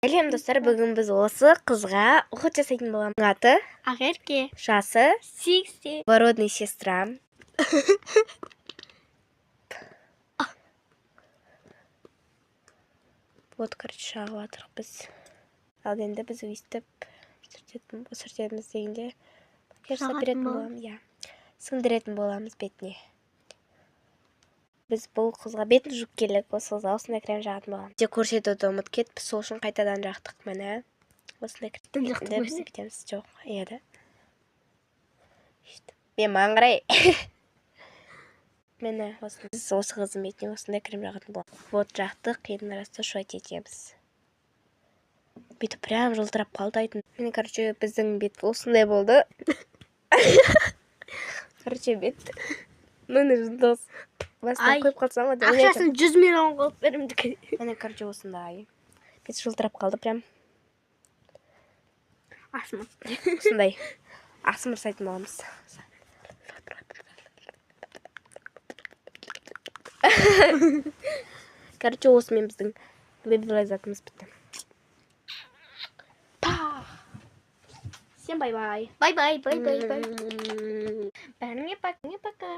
Сәлем достар, бүгін біз осы қызға уход жасайтын боламыз. Аты Ақерке. жасы 8. Вородный сестра. Вот, короче, шағып атырық біз. Ал енді біз өйстіп сүртетіміз дегенде беретін боламыз. Сіңдіретін боламыз бетіне. Біз бұл қызға бетін жуып келік, осы қызға осындай крем жағатын боламыз. Де көрсетуді ұмыт кетіп, сол үшін қайтадан жақтық мені. Осындай крем біз бітеміз. Жоқ, еді. Мен маңырай. Мені біз осы қызым бетіне осындай крем жағатын боламыз. Вот жақтық, енді арасында шуайт етеміз. Беті прям жылтырап қалды айтын. Мені, короче, біздің бет осындай болды. Короче, бет. Мені жылдыз. Басынан қойып қалсам ады. Ақшасын 100 миллион қылып берімді. Мені, короче, осындай. Бет жылтырап қалды прям. Асмыр. Осындай. Асмыр сайтын боламыз. Короче, осымен біздің веб-вилайзатымыз бітті. Всем бай-бай. Бай-бай. Бәріңе пока.